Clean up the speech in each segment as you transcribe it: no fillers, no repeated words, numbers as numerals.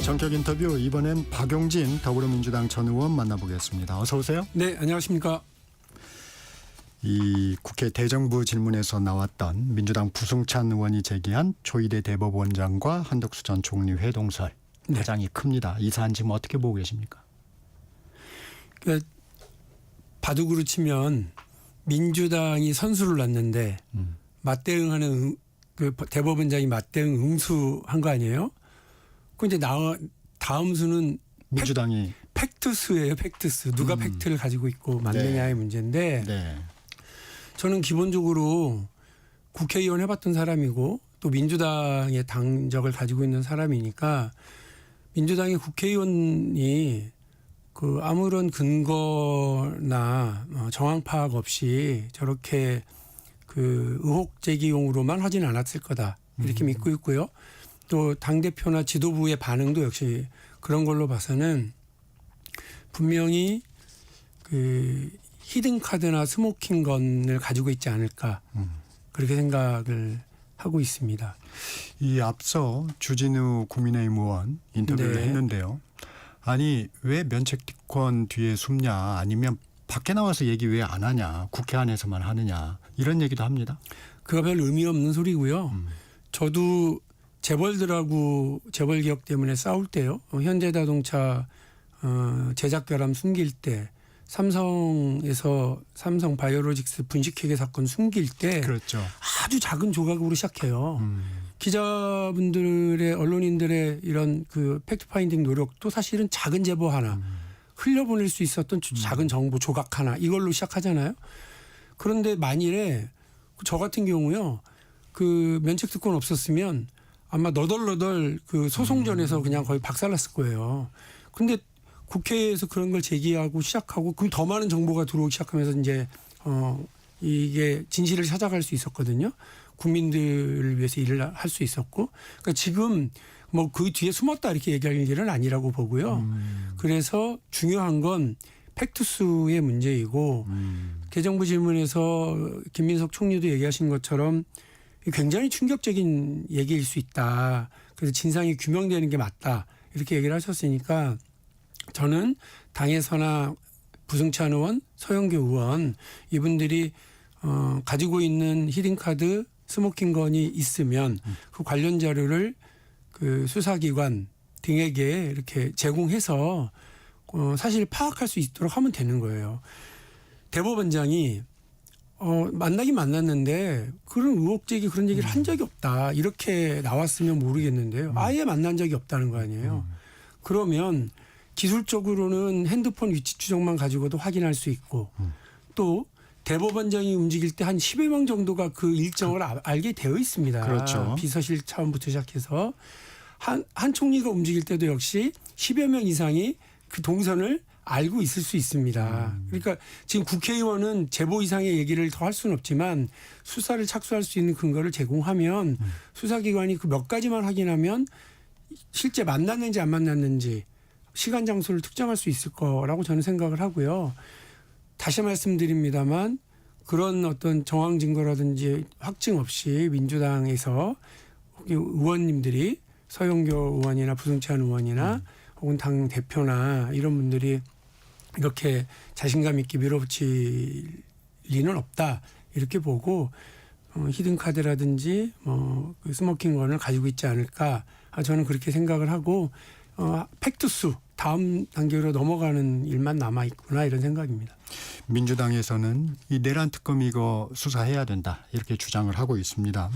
전격 인터뷰, 이번엔 박용진 더불어민주당 전 의원 만나보겠습니다. 어서 오세요. 네, 안녕하십니까. 이 국회 대정부 질문에서 나왔던 민주당 부승찬 의원이 제기한 조희대 대법원장과 한덕수 전 총리 회동설 파장이 큽니다. 이 사안 지금 어떻게 보고 계십니까? 그러니까 바둑으로 치면 민주당이 선수를 놨는데 맞대응하는 그 대법원장이 맞대응 응수한 거 아니에요? 그 이제 다음 수는 민주당이 팩트수예요. 팩트수. 누가 팩트를 가지고 있고 맞느냐의 문제인데 저는 기본적으로 국회의원 해봤던 사람이고 또 민주당의 당적을 가지고 있는 사람이니까 민주당의 국회의원이 그 아무런 근거나 정황 파악 없이 저렇게 그 의혹 제기용으로만 하진 않았을 거다 이렇게 믿고 있고요. 또 당대표나 지도부의 반응도 역시 그런 걸로 봐서는 분명히 그 히든카드나 스모킹건을 가지고 있지 않을까 그렇게 생각을 하고 있습니다. 이 앞서 주진우 국민의힘 의원 인터뷰를 했는데요. 아니 왜 면책특권 뒤에 숨냐, 아니면 밖에 나와서 얘기 왜 안 하냐, 국회 안에서만 하느냐, 이런 얘기도 합니다. 그거 별 의미 없는 소리고요. 저도 재벌들하고 재벌 기업 때문에 싸울 때요. 현대자동차 제작 결함 숨길 때, 삼성에서 삼성 바이오로직스 분식회계 사건 숨길 때 그렇죠. 아주 작은 조각으로 시작해요. 기자분들의, 언론인들의 이런 그 팩트 파인딩 노력도 사실은 작은 제보 하나, 흘려보낼 수 있었던 작은 정보 조각 하나, 이걸로 시작하잖아요. 그런데 만일에 저 같은 경우요, 그 면책특권 없었으면 아마 너덜너덜 그 소송전에서 그냥 거의 박살났을 거예요. 근데 국회에서 그런 걸 제기하고 시작하고, 그럼 더 많은 정보가 들어오기 시작하면서 이제 이게 진실을 찾아갈 수 있었거든요. 국민들을 위해서 일을 할 수 있었고, 그러니까 지금 뭐 그 뒤에 숨었다 이렇게 얘기할 일은 아니라고 보고요. 그래서 중요한 건 팩트수의 문제이고, 대정부 질문에서 김민석 총리도 얘기하신 것처럼 굉장히 충격적인 얘기일 수 있다. 그래서 진상이 규명되는 게 맞다. 이렇게 얘기를 하셨으니까 저는 당에서나 부승찬 의원, 서영교 의원 이분들이 가지고 있는 히든카드, 스모킹건이 있으면 그 관련 자료를 그 수사기관 등에게 이렇게 제공해서 사실 파악할 수 있도록 하면 되는 거예요. 대법원장이 만나긴 만났는데 그런 의혹 제기 그런 얘기를 한 적이 없다 이렇게 나왔으면 모르겠는데요. 아예 만난 적이 없다는 거 아니에요. 그러면 기술적으로는 핸드폰 위치 추적만 가지고도 확인할 수 있고, 또 대법원장이 움직일 때 한 10여 명 정도가 그 일정을 알게 되어 있습니다. 그렇죠. 비서실 차원부터 시작해서 한 총리가 움직일 때도 역시 10여 명 이상이 그 동선을 알고 있을 수 있습니다. 그러니까 지금 국회의원은 제보 이상의 얘기를 더 할 수는 없지만 수사를 착수할 수 있는 근거를 제공하면 수사기관이 그 몇 가지만 확인하면 실제 만났는지 안 만났는지 시간 장소를 특정할 수 있을 거라고 저는 생각을 하고요. 다시 말씀드립니다만 그런 어떤 정황 증거라든지 확증 없이 민주당에서 의원님들이 서영교 의원이나 부승찬 의원이나 혹은 당 대표나 이런 분들이 이렇게 자신감 있게 밀어붙일 리는 없다 이렇게 보고 히든카드라든지 그 스모킹건을 가지고 있지 않을까, 저는 그렇게 생각을 하고 팩트수 다음 단계로 넘어가는 일만 남아 있구나 이런 생각입니다. 민주당에서는 이 내란 특검 이거 수사해야 된다 이렇게 주장을 하고 있습니다.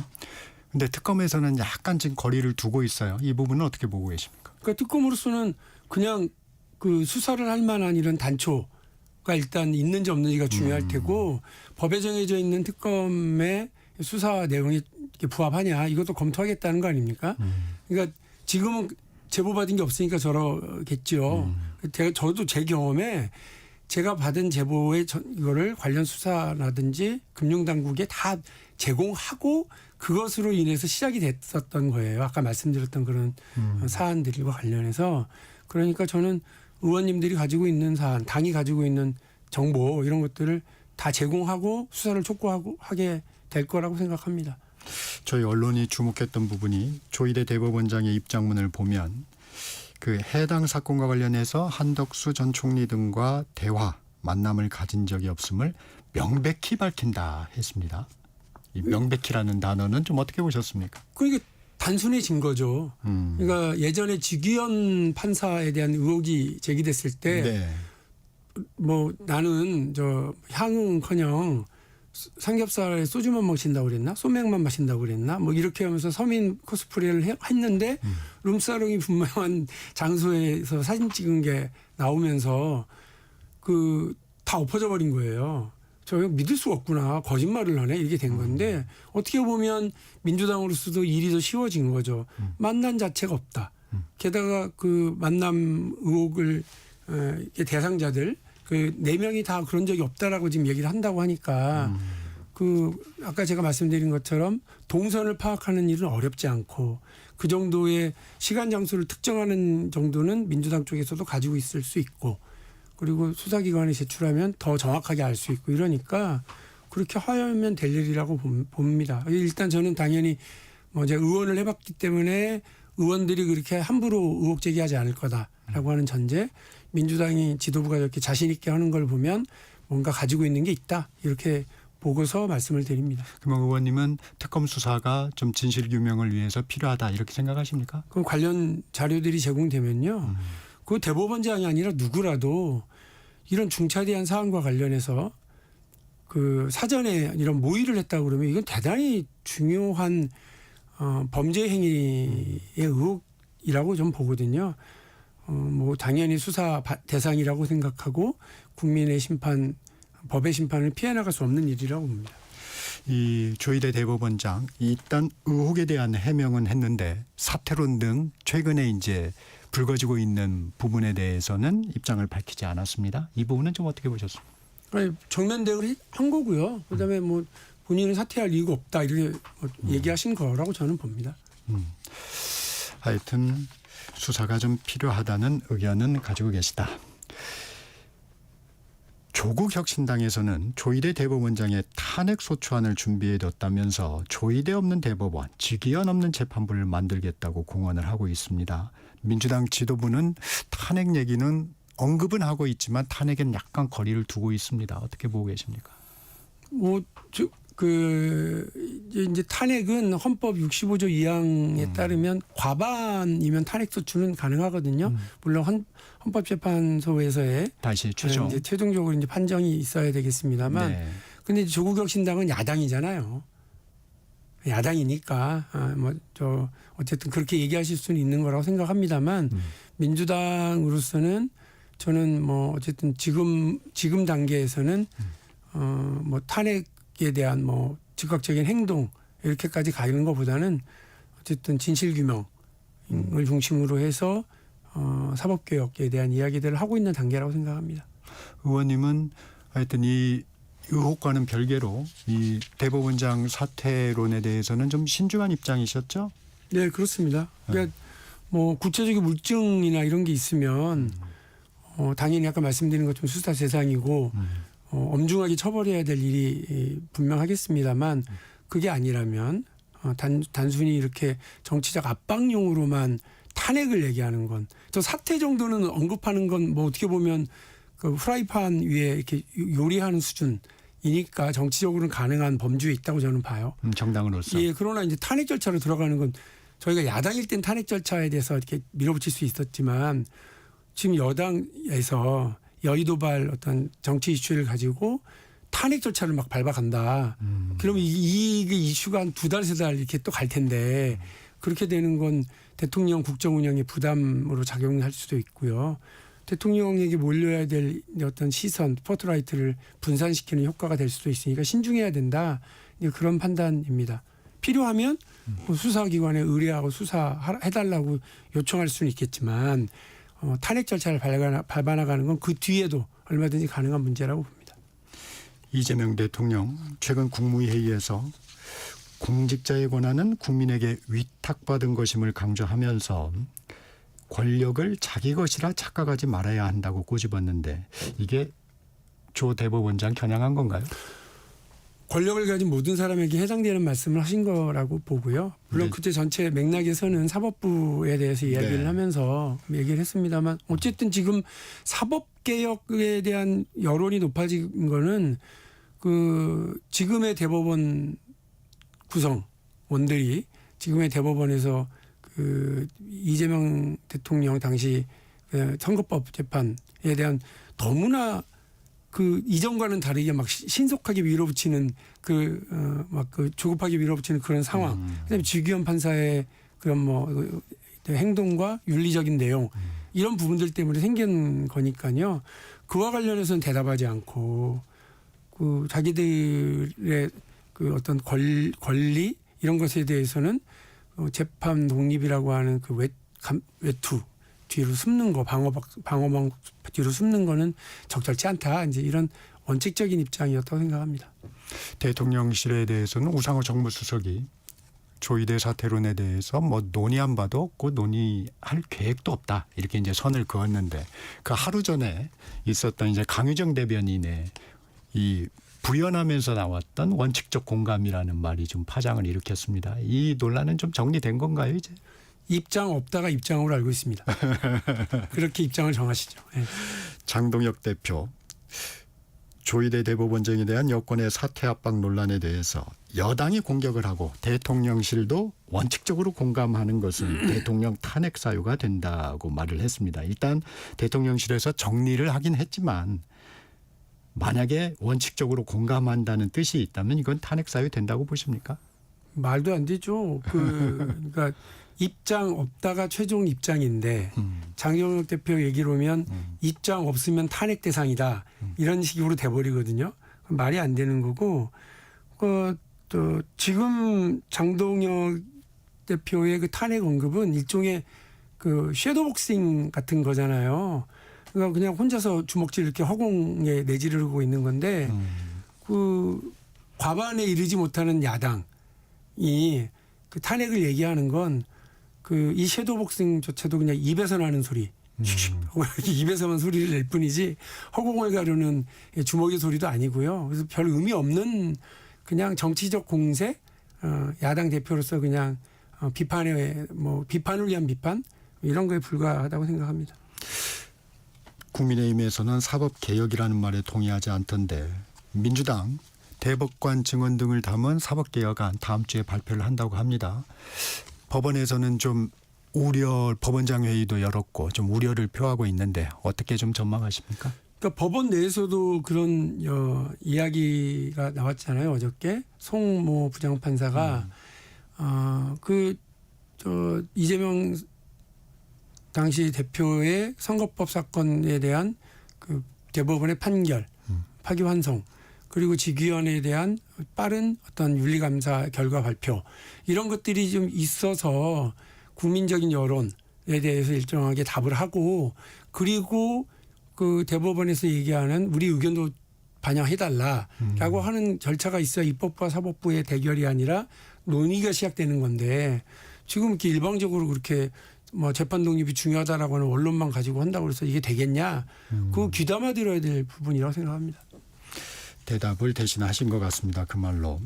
근데 특검에서는 약간 지금 거리를 두고 있어요. 이 부분은 어떻게 보고 계십니까? 그러니까 특검으로서는 그냥 그 수사를 할 만한 이런 단초가 일단 있는지 없는지가 중요할 테고, 법에 정해져 있는 특검의 수사 내용이 부합하냐 이것도 검토하겠다는 거 아닙니까? 그러니까 지금은 제보받은 게 없으니까 저러겠죠. 저도 제 경험에 제가 받은 제보에 이거를 관련 수사라든지 금융당국에 다 제공하고 그것으로 인해서 시작이 됐었던 거예요. 아까 말씀드렸던 그런 사안들과 관련해서. 그러니까 저는 의원님들이 가지고 있는 사안, 당이 가지고 있는 정보 이런 것들을 다 제공하고 수사를 촉구하고 하게 될 거라고 생각합니다. 저희 언론이 주목했던 부분이 조희대 대법원장의 입장문을 보면 그 해당 사건과 관련해서 한덕수 전 총리 등과 대화, 만남을 가진 적이 없음을 명백히 밝힌다 했습니다. 이 명백히라는 단어는 좀 어떻게 보셨습니까? 그러니까 단순해진 거죠. 그러니까 예전에 지기현 판사에 대한 의혹이 제기됐을 때 네. 뭐 나는 저 향응커녕 삼겹살에 소주만 마신다고 그랬나? 소맥만 마신다고 그랬나? 뭐 이렇게 하면서 서민 코스프레를 했는데 룸사롱이 분명한 장소에서 사진 찍은 게 나오면서 그 다 엎어져 버린 거예요. 저 믿을 수가 없구나. 거짓말을 하네. 이렇게 된 건데 어떻게 보면 민주당으로서도 일이 더 쉬워진 거죠. 만남 자체가 없다. 게다가 그 만남 의혹을 대상자들 그 4명이 다 그런 적이 없다라고 지금 얘기를 한다고 하니까 그 아까 제가 말씀드린 것처럼 동선을 파악하는 일은 어렵지 않고 그 정도의 시간 장소를 특정하는 정도는 민주당 쪽에서도 가지고 있을 수 있고 그리고 수사기관에 제출하면 더 정확하게 알 수 있고 이러니까 그렇게 하면 될 일이라고 봅니다. 일단 저는 당연히 뭐 제가 의원을 해봤기 때문에 의원들이 그렇게 함부로 의혹 제기하지 않을 거다라고 하는 전제 민주당이 지도부가 이렇게 자신 있게 하는 걸 보면 뭔가 가지고 있는 게 있다 이렇게 보고서 말씀을 드립니다. 그럼 의원님은 특검 수사가 좀 진실 규명을 위해서 필요하다 이렇게 생각하십니까? 그 관련 자료들이 제공되면요. 그 대법원장이 아니라 누구라도 이런 중차대한 사안과 관련해서 그 사전에 이런 모의를 했다고 그러면 이건 대단히 중요한 범죄 행위의 의혹이라고 좀 보거든요. 뭐 당연히 수사 대상이라고 생각하고 국민의 심판, 법의 심판을 피해 나갈 수 없는 일이라고 봅니다. 이 조희대 대법원장 일단 의혹에 대한 해명은 했는데 사퇴론 등 최근에 이제 불거지고 있는 부분에 대해서는 입장을 밝히지 않았습니다. 이 부분은 좀 어떻게 보셨습니까? 아니, 정면 대응을 한 거고요. 그다음에 뭐 본인은 사퇴할 이유가 없다 이렇게 얘기하신 거라고 저는 봅니다. 하여튼 수사가 좀 필요하다는 의견은 가지고 계시다. 조국혁신당에서는 조희대 대법원장의 탄핵 소추안을 준비해뒀다면서 조희대 없는 대법원, 직위원 없는 재판부를 만들겠다고 공언을 하고 있습니다. 민주당 지도부는 탄핵 얘기는 언급은 하고 있지만 탄핵엔 약간 거리를 두고 있습니다. 어떻게 보고 계십니까? 이제 탄핵은 헌법 65조 2항에 따르면 과반이면 탄핵 소추는 가능하거든요. 물론 헌법재판소에서의 다시 최종 이제 최종적으로 이제 판정이 있어야 되겠습니다만, 네. 근데 조국혁신당은 야당이잖아요. 야당이니까 어쨌든 그렇게 얘기하실 수는 있는 거라고 생각합니다만 민주당으로서는 저는 뭐 어쨌든 지금 단계에서는 뭐 탄핵에 대한 뭐 즉각적인 행동 이렇게까지 가는 것보다는 어쨌든 진실 규명을 중심으로 해서 사법개혁에 대한 이야기들을 하고 있는 단계라고 생각합니다. 의원님은 하여튼 이 의혹과는 별개로 이 대법원장 사퇴론에 대해서는 좀 신중한 입장이셨죠? 네, 그렇습니다. 그러니까 뭐 구체적인 물증이나 이런 게 있으면 당연히 아까 말씀드린 것처럼 수사 대상이고 엄중하게 처벌해야 될 일이 분명하겠습니다만 그게 아니라면 단순히 이렇게 정치적 압박용으로만 탄핵을 얘기하는 건 또 사퇴 정도는 언급하는 건 뭐 어떻게 보면 그 프라이팬 위에 이렇게 요리하는 수준이니까 정치적으로는 가능한 범주에 있다고 저는 봐요. 정당으로서. 예, 그러나 이제 탄핵 절차로 들어가는 건 저희가 야당일 땐 탄핵 절차에 대해서 이렇게 밀어붙일 수 있었지만 지금 여당에서 여의도발 어떤 정치 이슈를 가지고 탄핵 절차를 막 밟아간다. 그러면 이 이슈가 한 2달, 3달 이렇게 또 갈 텐데 그렇게 되는 건 대통령 국정 운영에 부담으로 작용할 수도 있고요. 대통령에게 몰려야 될 어떤 시선, 스포트라이트를 분산시키는 효과가 될 수도 있으니까 신중해야 된다. 그런 판단입니다. 필요하면 수사기관에 의뢰하고 수사해달라고 요청할 수는 있겠지만 탄핵 절차를 밟아나가는 건 그 뒤에도 얼마든지 가능한 문제라고 봅니다. 이재명 대통령 최근 국무회의에서 공직자의 권한은 국민에게 위탁받은 것임을 강조하면서 권력을 자기 것이라 착각하지 말아야 한다고 꼬집었는데 이게 조 대법원장 겨냥한 건가요? 권력을 가진 모든 사람에게 해당되는 말씀을 하신 거라고 보고요. 물론 네. 그때 전체 맥락에서는 사법부에 대해서 이야기를 네. 하면서 얘기를 했습니다만 어쨌든 지금 사법개혁에 대한 여론이 높아진 거는 그 지금의 대법원 구성원들이 지금의 대법원에서 그 이재명 대통령 당시 그 선거법 재판에 대한 너무나 그 이전과는 다르게 막 신속하게 밀어붙이는 막 그 조급하게 밀어붙이는 그런 상황. 그다음에 주기현 판사의 그런 뭐 행동과 윤리적인 내용 이런 부분들 때문에 생긴 거니까요. 그와 관련해서는 대답하지 않고 그 자기들의 그 어떤 권리 이런 것에 대해서는 재판 독립이라고 하는 그 외투 뒤로 숨는 거 방어막 뒤로 숨는 거는 적절치 않다. 이제 이런 원칙적인 입장이었다고 생각합니다. 대통령실에 대해서는 우상호 정무수석이 조이대 사퇴론에 대해서 뭐 논의한 바도 없고 논의할 계획도 없다. 이렇게 이제 선을 그었는데 그 하루 전에 있었던 이제 강유정 대변인의 이 부연하면서 나왔던 원칙적 공감이라는 말이 좀 파장을 일으켰습니다. 이 논란은 좀 정리된 건가요, 이제? 입장 없다가 입장으로 알고 있습니다. 그렇게 입장을 정하시죠. 네. 장동혁 대표 조이대 대법원장에 대한 여권의 사퇴 압박 논란에 대해서 여당이 공격을 하고 대통령실도 원칙적으로 공감하는 것은 대통령 탄핵 사유가 된다고 말을 했습니다. 일단 대통령실에서 정리를 하긴 했지만 만약에 원칙적으로 공감한다는 뜻이 있다면 이건 탄핵 사유 된다고 보십니까? 말도 안 되죠. 그러니까 입장 없다가 최종 입장인데 장동혁 대표 얘기로면 입장 없으면 탄핵 대상이다 이런 식으로 돼버리거든요. 말이 안 되는 거고 또 지금 장동혁 대표의 그 탄핵 언급은 일종의 그 섀도우복싱 같은 거잖아요. 그러니까 그냥 혼자서 주먹질 이렇게 허공에 내지르고 있는 건데 그 과반에 이르지 못하는 야당이 그 탄핵을 얘기하는 건 그 이 섀도우복싱조차도 그냥 입에서 나는 소리, 입에서만 소리를 낼 뿐이지 허공을 가르는 주먹의 소리도 아니고요. 그래서 별 의미 없는 그냥 정치적 공세, 야당 대표로서 그냥 비판을 위한 비판 이런 거에 불과하다고 생각합니다. 국민의힘에서는 사법개혁이라는 말에 동의하지 않던데 민주당 대법관 증언 등을 담은 사법개혁안 다음 주에 발표를 한다고 합니다. 법원에서는 좀 법원장 회의도 열었고 좀 우려를 표하고 있는데 어떻게 좀 전망하십니까? 그러니까 법원 내에서도 그런 이야기가 나왔잖아요. 어저께 송모 부장판사가 이재명 당시 대표의 선거법 사건에 대한 그 대법원의 판결, 파기환송 그리고 직위원회에 대한 빠른 어떤 윤리감사 결과 발표 이런 것들이 좀 있어서 국민적인 여론에 대해서 일정하게 답을 하고 그리고 그 대법원에서 얘기하는 우리 의견도 반영해달라라고 하는 절차가 있어야 입법부와 사법부의 대결이 아니라 논의가 시작되는 건데 지금 이렇게 일방적으로 그렇게 뭐 재판 독립이 중요하다라고 하는 원론만 가지고 한다고 해서 이게 되겠냐? 그거 귀담아 들어야 될 부분이라고 생각합니다. 대답을 대신 하신 것 같습니다. 그 말로.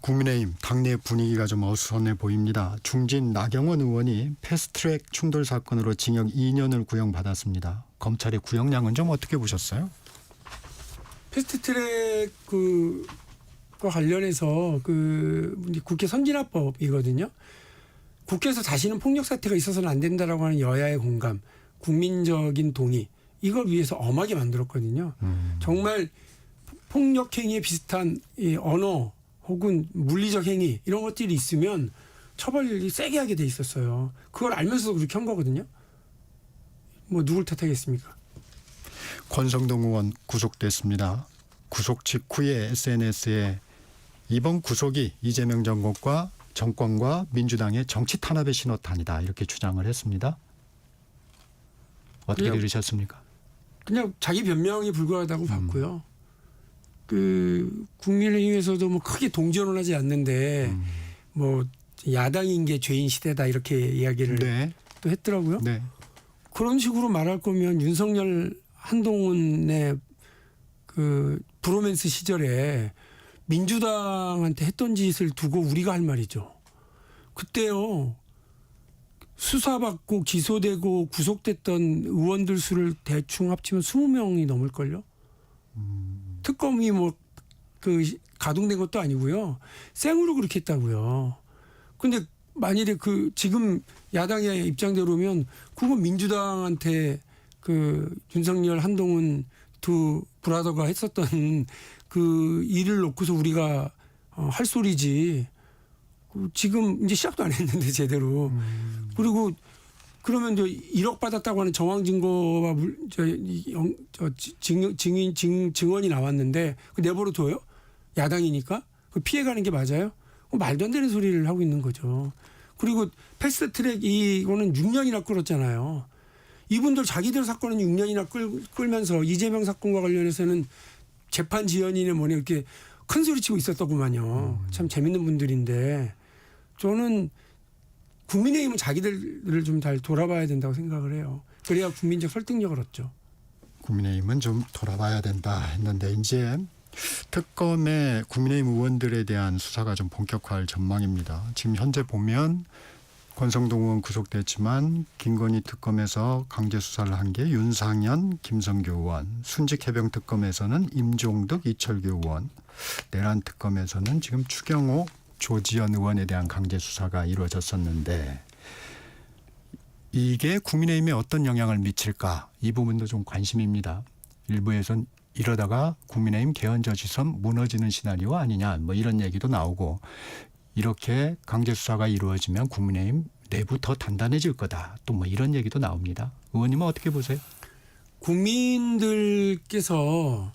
국민의힘 당내 분위기가 좀 어수선해 보입니다. 중진 나경원 의원이 패스트트랙 충돌 사건으로 징역 2년을 구형받았습니다. 검찰의 구형량은 좀 어떻게 보셨어요? 패스트트랙 그과 관련해서 그 국회 선진화법이거든요. 국회에서 다시는 폭력 사태가 있어서는 안 된다라고 하는 여야의 공감, 국민적인 동의 이걸 위해서 엄하게 만들었거든요. 정말 폭력 행위에 비슷한 이 언어 혹은 물리적 행위 이런 것들이 있으면 처벌이 세게 하게 돼 있었어요. 그걸 알면서도 그렇게 한 거거든요. 뭐 누굴 탓하겠습니까? 권성동 의원 구속됐습니다. 구속 직후에 SNS에 이번 구속이 이재명 정권과 민주당의 정치 탄압의 신호탄이다 이렇게 주장을 했습니다. 어떻게 들으셨습니까? 그냥 자기 변명이 불과하다고 봤고요. 그 국민의힘에서도 뭐 크게 동전을 하지 않는데 뭐 야당인 게 죄인 시대다 이렇게 이야기를 네. 또 했더라고요. 네. 그런 식으로 말할 거면 윤석열 한동훈의 그 브로맨스 시절에 민주당한테 했던 짓을 두고 우리가 할 말이죠. 그때요. 수사받고 기소되고 구속됐던 의원들 수를 대충 합치면 20명이 넘을걸요. 특검이 뭐 그 가동된 것도 아니고요. 생으로 그렇게 했다고요. 근데 만일에 그 지금 야당의 입장대로면 그건 민주당한테 그 윤석열 한동훈 두 브라더가 했었던 그 일을 놓고서 우리가 할 소리지. 지금 이제 시작도 안 했는데 제대로. 그리고 그러면 이제 1억 받았다고 하는 정황 증거와 증언이 나왔는데 그 내버려 둬요? 야당이니까? 그 피해가는 게 맞아요? 말도 안 되는 소리를 하고 있는 거죠. 그리고 패스트트랙 이거는 6년이나 끌었잖아요. 이분들 자기들 사건은 6년이나 끌면서 이재명 사건과 관련해서는 재판 지연이네 뭐네 이렇게 큰 소리 치고 있었더구만요. 참 재밌는 분들인데 저는 국민의힘은 자기들을 좀 잘 돌아봐야 된다고 생각을 해요. 그래야 국민적 설득력을 얻죠. 국민의힘은 좀 돌아봐야 된다 했는데 이제 특검의 국민의힘 의원들에 대한 수사가 좀 본격화할 전망입니다. 지금 현재 보면 권성동 의원 구속됐지만 김건희 특검에서 강제 수사를 한 게 윤상현, 김성교 의원, 순직 해병 특검에서는 임종득, 이철규 의원, 내란 특검에서는 지금 추경호, 조지현 의원에 대한 강제 수사가 이루어졌었는데 이게 국민의힘에 어떤 영향을 미칠까 이 부분도 좀 관심입니다. 일부에선 이러다가 국민의힘 개헌저지선 무너지는 시나리오 아니냐 뭐 이런 얘기도 나오고 이렇게 강제 수사가 이루어지면 국민의힘 내부 더 단단해질 거다 또 뭐 이런 얘기도 나옵니다. 의원님은 어떻게 보세요? 국민들께서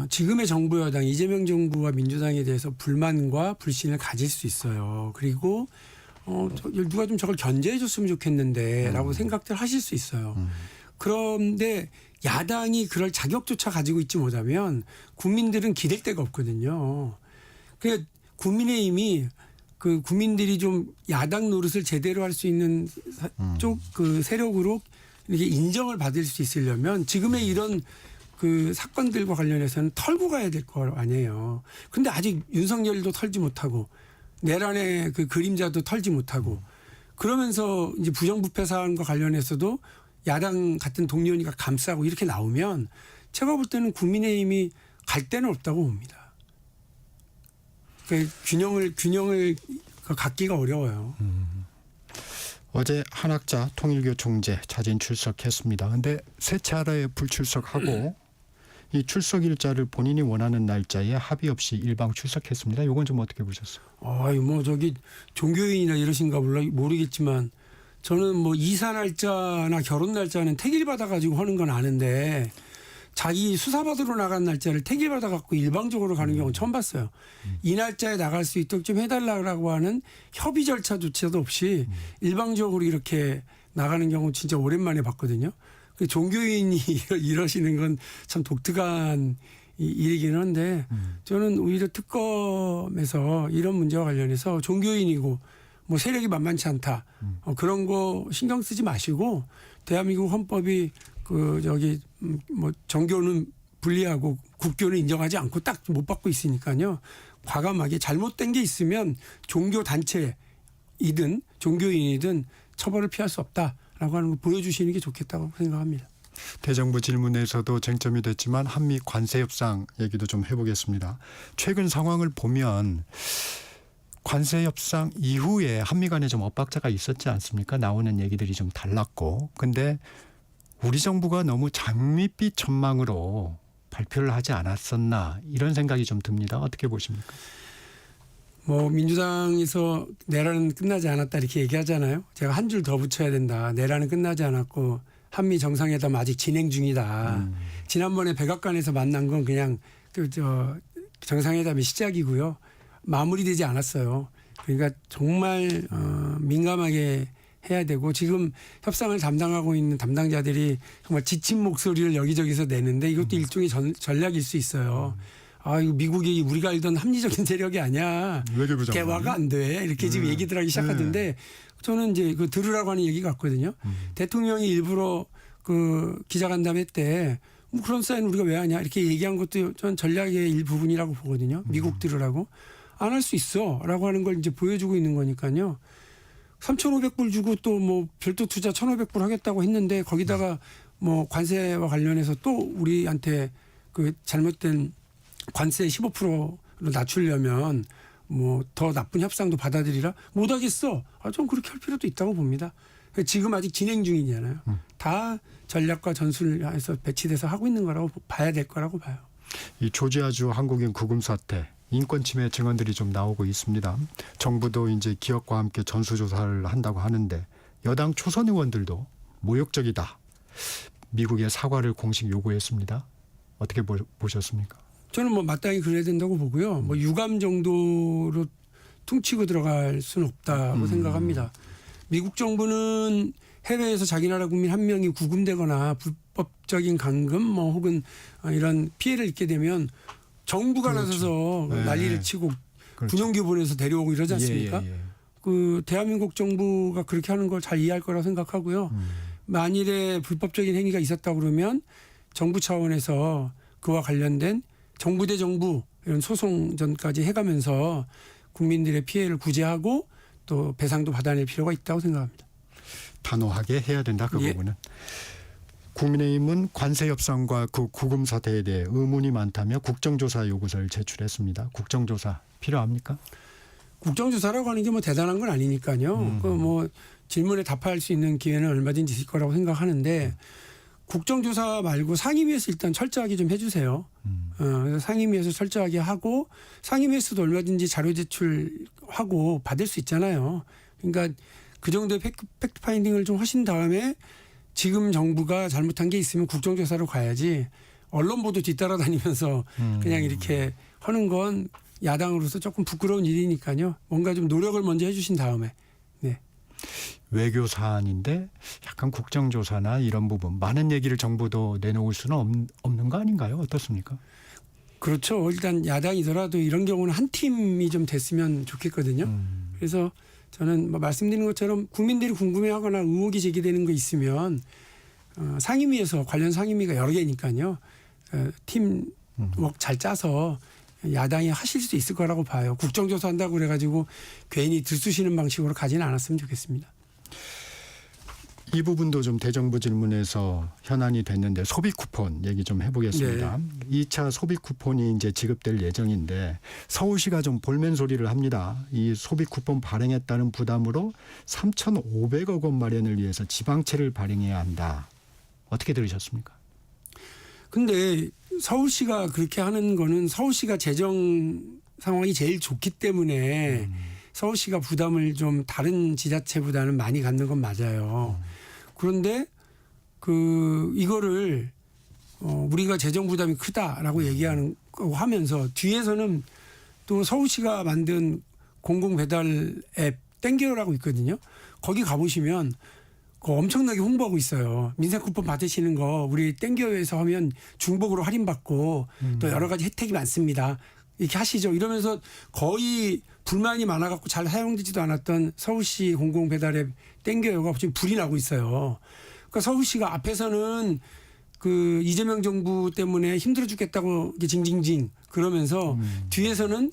지금의 정부 여당 이재명 정부와 민주당에 대해서 불만과 불신을 가질 수 있어요. 그리고 누가 좀 저걸 견제해 줬으면 좋겠는데 라고 생각들 하실 수 있어요. 그런데 야당이 그럴 자격조차 가지고 있지 못하면 국민들은 기댈 데가 없거든요. 그러니까 국민의힘이 그 국민들이 좀 야당 노릇을 제대로 할 수 있는 쪽 그 세력으로 이렇게 인정을 받을 수 있으려면 지금의 이런 그 사건들과 관련해서는 털고 가야 될 거 아니에요. 근데 아직 윤석열도 털지 못하고 내란의 그 그림자도 털지 못하고 그러면서 이제 부정부패 사안과 관련해서도 야당 같은 동료니까 감싸고 이렇게 나오면 제가 볼 때는 국민의힘이 갈 데는 없다고 봅니다. 그러니까 균형을 갖기가 어려워요. 어제 한학자 통일교 총재 자진 출석했습니다. 그런데 세 차례 불출석하고 이 출석 일자를 본인이 원하는 날짜에 합의 없이 일방 출석했습니다. 이건 좀 어떻게 보셨어요? 뭐 저기 종교인이나 이러신가 모르겠지만 저는 뭐 이사 날짜나 결혼 날짜는 택일 받아가지고 하는 건 아는데 자기 수사받으러 나간 날짜를 택일 받아갖고 일방적으로 가는 경우는 처음 봤어요. 이 날짜에 나갈 수 있도록 좀 해달라고 하는 협의 절차조차도 없이 일방적으로 이렇게 나가는 경우 진짜 오랜만에 봤거든요. 종교인이 이러시는 건 참 독특한 일이긴 한데 저는 오히려 특검에서 이런 문제와 관련해서 종교인이고 뭐 세력이 만만치 않다. 그런 거 신경 쓰지 마시고 대한민국 헌법이 그 저기 뭐 정교는 분리하고 국교는 인정하지 않고 딱 못 받고 있으니까요. 과감하게 잘못된 게 있으면 종교 단체이든 종교인이든 처벌을 피할 수 없다라고 하는 걸 보여주시는 게 좋겠다고 생각합니다. 대정부 질문에서도 쟁점이 됐지만 한미 관세 협상 얘기도 좀 해보겠습니다. 최근 상황을 보면 관세 협상 이후에 한미 간에 좀 엇박자가 있었지 않습니까? 나오는 얘기들이 좀 달랐고. 근데 우리 정부가 너무 장밋빛 전망으로 발표를 하지 않았었나 이런 생각이 좀 듭니다. 어떻게 보십니까? 뭐 민주당에서 내란은 끝나지 않았다 이렇게 얘기하잖아요. 제가 한 줄 더 붙여야 된다. 내란은 끝나지 않았고 한미 정상회담 아직 진행 중이다. 지난번에 백악관에서 만난 건 그냥 정상회담의 시작이고요. 마무리되지 않았어요. 그러니까 정말 민감하게 해야 되고 지금 협상을 담당하고 있는 담당자들이 정말 지친 목소리를 여기저기서 내는데 이것도 일종의 전략일 수 있어요. 이거 미국이 우리가 알던 합리적인 세력이 아니야. 대화가 안 돼. 이렇게 지금 얘기들 하기 시작하던데 저는 이제 그 들으라고 하는 얘기 같거든요. 대통령이 일부러 그 기자간담회 때 뭐 그런 사인 우리가 왜 하냐 이렇게 얘기한 것도 전 전략의 일부분이라고 보거든요. 미국 들으라고 안 할 수 있어라고 하는 걸 이제 보여주고 있는 거니까요. 3,500불 주고 또 뭐 별도 투자 1,500불 하겠다고 했는데 거기다가 뭐 관세와 관련해서 또 우리한테 그 잘못된 관세 15%로 낮추려면 뭐 더 나쁜 협상도 받아들이라 못하겠어. 전 그렇게 할 필요도 있다고 봅니다. 지금 아직 진행 중이잖아요. 다 전략과 전술에서 배치돼서 하고 있는 거라고 봐야 될 거라고 봐요. 이 조지아주 한국인 구금 사태 인권 침해 증언들이 좀 나오고 있습니다. 정부도 이제 기업과 함께 전수조사를 한다고 하는데 여당 초선 의원들도 모욕적이다. 미국의 사과를 공식 요구했습니다. 어떻게 보셨습니까? 저는 뭐 마땅히 그래야 된다고 보고요. 뭐 유감 정도로 퉁치고 들어갈 수는 없다고 생각합니다. 미국 정부는 해외에서 자기 나라 국민 한 명이 구금되거나 불법적인 감금 뭐 혹은 이런 피해를 입게 되면 정부가 그렇죠. 나서서 네. 난리를 치고 그렇죠. 군용기 보내서 데려오고 이러지 않습니까? 예. 그 대한민국 정부가 그렇게 하는 걸 잘 이해할 거라고 생각하고요. 만일에 불법적인 행위가 있었다 그러면 정부 차원에서 그와 관련된 정부 대 정부 이런 소송전까지 해가면서 국민들의 피해를 구제하고 또 배상도 받아낼 필요가 있다고 생각합니다. 단호하게 해야 된다 그 예. 부분은. 국민의힘은 관세 협상과 그 구금 사태에 대해 의문이 많다며 국정조사 요구서를 제출했습니다. 국정조사 필요합니까? 국정조사라고 하는 게 뭐 대단한 건 아니니까요. 그 뭐 질문에 답할 수 있는 기회는 얼마든지 있을 거라고 생각하는데 국정조사 말고 상임위에서 일단 철저하게 좀 해주세요. 그래서 상임위에서 철저하게 하고 상임위에서도 얼마든지 자료 제출하고 받을 수 있잖아요. 그러니까 그 정도의 팩트 파인딩을 좀 하신 다음에 지금 정부가 잘못한 게 있으면 국정조사로 가야지 언론 보도 뒤따라다니면서 그냥 이렇게 하는 건 야당으로서 조금 부끄러운 일이니까요. 뭔가 좀 노력을 먼저 해주신 다음에. 네. 외교 사안인데 약간 국정조사나 이런 부분 많은 얘기를 정부도 내놓을 수는 없는 거 아닌가요? 어떻습니까? 그렇죠. 일단 야당이더라도 이런 경우는 한 팀이 좀 됐으면 좋겠거든요. 그래서 저는 뭐 말씀드린 것처럼 국민들이 궁금해하거나 의혹이 제기되는 거 있으면 상임위에서 관련 상임위가 여러 개니까요. 팀워크 잘 짜서 야당이 하실 수 있을 거라고 봐요. 국정조사 한다고 그래가지고 괜히 들쑤시는 방식으로 가지는 않았으면 좋겠습니다. 이 부분도 좀 대정부 질문에서 현안이 됐는데 소비 쿠폰 얘기 좀 해보겠습니다. 2차 소비 쿠폰이 이제 지급될 예정인데 서울시가 좀 볼멘 소리를 합니다. 이 소비 쿠폰 발행했다는 부담으로 3,500억 원 마련을 위해서 지방채를 발행해야 한다. 어떻게 들으셨습니까? 근데 서울시가 그렇게 하는 거는 서울시가 재정 상황이 제일 좋기 때문에 서울시가 부담을 좀 다른 지자체보다는 많이 갖는 건 맞아요. 그런데 이거를 우리가 재정 부담이 크다라고 얘기하는 거 하면서 뒤에서는 또 서울시가 만든 공공 배달 앱 땡겨라고 있거든요. 거기 가보시면 엄청나게 홍보하고 있어요. 민생 쿠폰 받으시는 거 우리 땡겨에서 하면 중복으로 할인받고 또 여러 가지 혜택이 많습니다. 이렇게 하시죠. 이러면서 거의 불만이 많아갖고 잘 사용되지도 않았던 서울시 공공배달앱 땡겨요가 지금 불이 나고 있어요. 그러니까 서울시가 앞에서는 그 이재명 정부 때문에 힘들어 죽겠다고 이렇게 징징징 그러면서 뒤에서는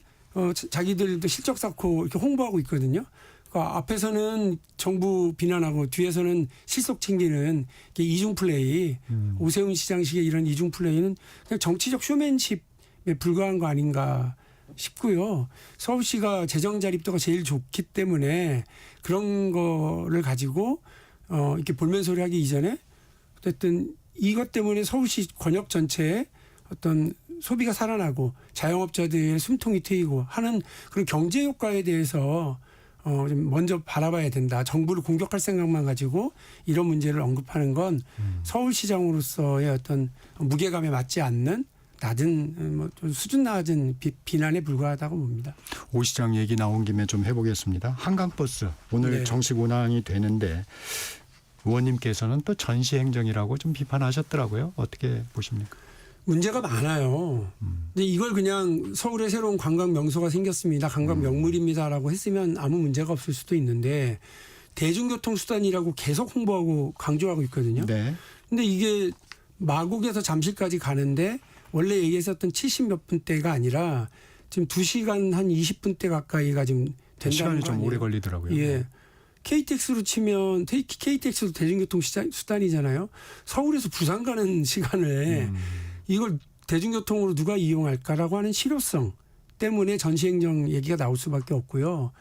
자기들도 실적 쌓고 이렇게 홍보하고 있거든요. 그러니까 앞에서는 정부 비난하고 뒤에서는 실속 챙기는 이중 플레이, 오세훈 시장식의 이런 이중 플레이는 그냥 정치적 쇼맨십에 불과한 거 아닌가 싶고요. 서울시가 재정 자립도가 제일 좋기 때문에 그런 거를 가지고 이렇게 볼멘 소리 하기 이전에 어쨌든 이것 때문에 서울시 권역 전체에 어떤 소비가 살아나고 자영업자들의 숨통이 트이고 하는 그런 경제 효과에 대해서 좀 먼저 바라봐야 된다. 정부를 공격할 생각만 가지고 이런 문제를 언급하는 건 서울시장으로서의 어떤 무게감에 맞지 않는 낮은 좀 수준 낮은 비난에 불과하다고 봅니다. 오 시장 얘기 나온 김에 좀 해보겠습니다. 한강버스 오늘 네. 정식 운항이 되는데 의원님께서는 또 전시행정이라고 좀 비판하셨더라고요. 어떻게 보십니까? 문제가 많아요. 근데 이걸 그냥 서울에 새로운 관광 명소가 생겼습니다. 관광 명물입니다라고 했으면 아무 문제가 없을 수도 있는데 대중교통 수단이라고 계속 홍보하고 강조하고 있거든요. 네. 근데 이게 마곡에서 잠실까지 가는데 원래 얘기했었던 70몇 분대가 아니라 지금 2시간 한 20분대 가까이가 지금 된다는 시간이 거 좀 아니에요? 오래 걸리더라고요. 예. KTX로 치면 KTX도 대중교통 수단이잖아요. 서울에서 부산 가는 시간에 이걸 대중교통으로 누가 이용할까라고 하는 실효성 때문에 전시행정 얘기가 나올 수밖에 없고요.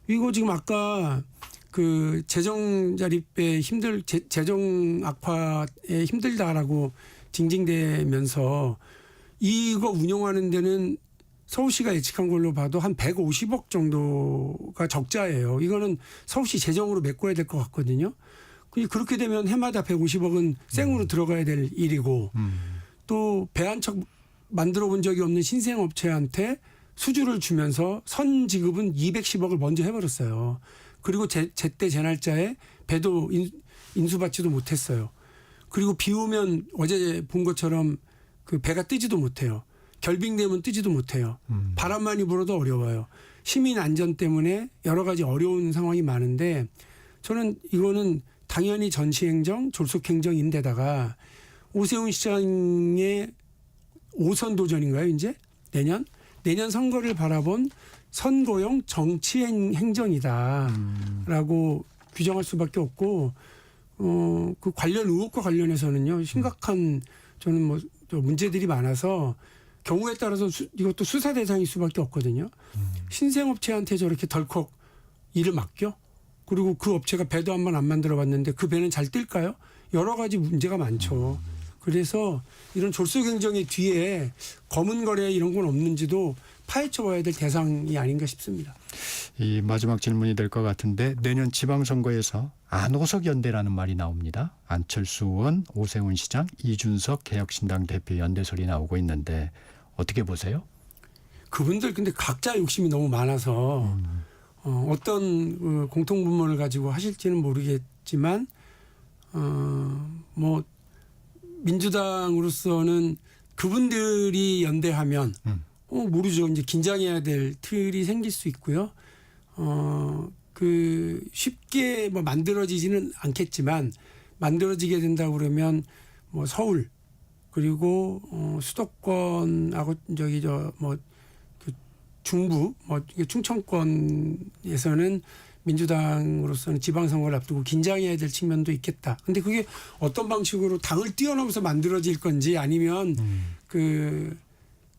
이거 지금 아까 그 재정 자립에 재정 악화에 힘들다라고 징징대면서 이거 운영하는 데는 서울시가 예측한 걸로 봐도 한 150억 정도가 적자예요. 이거는 서울시 재정으로 메꿔야 될 것 같거든요. 그렇게 되면 해마다 150억은 생으로 들어가야 될 일이고 또 배 한 척 만들어 본 적이 없는 신생업체한테 수주를 주면서 선 지급은 210억을 먼저 해버렸어요. 그리고 제때 제날짜에 배도 인수받지도 못했어요. 그리고 비 오면 어제 본 것처럼 그 배가 뜨지도 못해요. 결빙되면 뜨지도 못해요. 바람 많이 불어도 어려워요. 시민 안전 때문에 여러 가지 어려운 상황이 많은데 저는 이거는 당연히 전시행정, 졸속행정인데다가 오세훈 시장의 5선 도전인가요, 이제? 내년 선거를 바라본 선거용 정치행정이다라고 규정할 수밖에 없고 그 관련 의혹과 관련해서는요 심각한 저는 뭐 문제들이 많아서 경우에 따라서 이것도 수사 대상일 수밖에 없거든요. 신생업체한테 저렇게 덜컥 일을 맡겨? 그리고 그 업체가 배도 한 번 안 만들어봤는데 그 배는 잘 뜰까요? 여러 가지 문제가 많죠. 그래서 이런 졸속행정의 뒤에 검은 거래 이런 건 없는지도 파헤쳐봐야 될 대상이 아닌가 싶습니다. 이 마지막 질문이 될 것 같은데 내년 지방선거에서 안호석 연대라는 말이 나옵니다. 안철수 의원, 오세훈 시장, 이준석 개혁신당 대표 연대 소리 나오고 있는데 어떻게 보세요? 그분들 근데 각자 욕심이 너무 많아서 어떤 공통분모를 가지고 하실지는 모르겠지만 뭐 민주당으로서는 그분들이 연대하면 모르죠. 이제 긴장해야 될 틀이 생길 수 있고요. 그 쉽게 뭐 만들어지지는 않겠지만 만들어지게 된다 그러면 뭐 서울 그리고 수도권하고 저기 뭐 그 중부 뭐 충청권에서는 민주당으로서는 지방선거를 앞두고 긴장해야 될 측면도 있겠다. 근데 그게 어떤 방식으로 당을 뛰어넘어서 만들어질 건지 아니면 그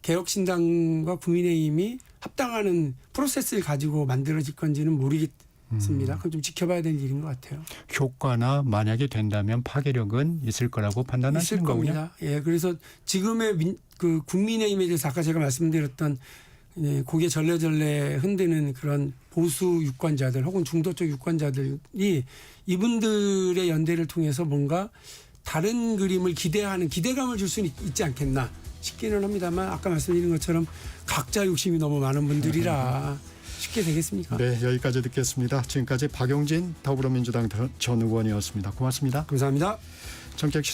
개혁신당과 국민의힘이 합당하는 프로세스를 가지고 만들어질 건지는 모르겠습니다. 그건 좀 지켜봐야 될 일인 것 같아요. 효과나 만약에 된다면 파괴력은 있을 거라고 판단하시는 있을 거군요. 겁니다. 예, 그래서 지금의 그 국민의힘에 대해서 아까 제가 말씀드렸던 고개 절레절레 흔드는 그런 보수 유권자들 혹은 중도적 유권자들이 이분들의 연대를 통해서 뭔가 다른 그림을 기대하는 기대감을 줄 수는 있지 않겠나 싶기는 합니다만 아까 말씀드린 것처럼 각자 욕심이 너무 많은 분들이라 쉽게 되겠습니까? 네, 여기까지 듣겠습니다. 지금까지 박용진 더불어민주당 전 의원이었습니다. 고맙습니다. 감사합니다. 정책 시사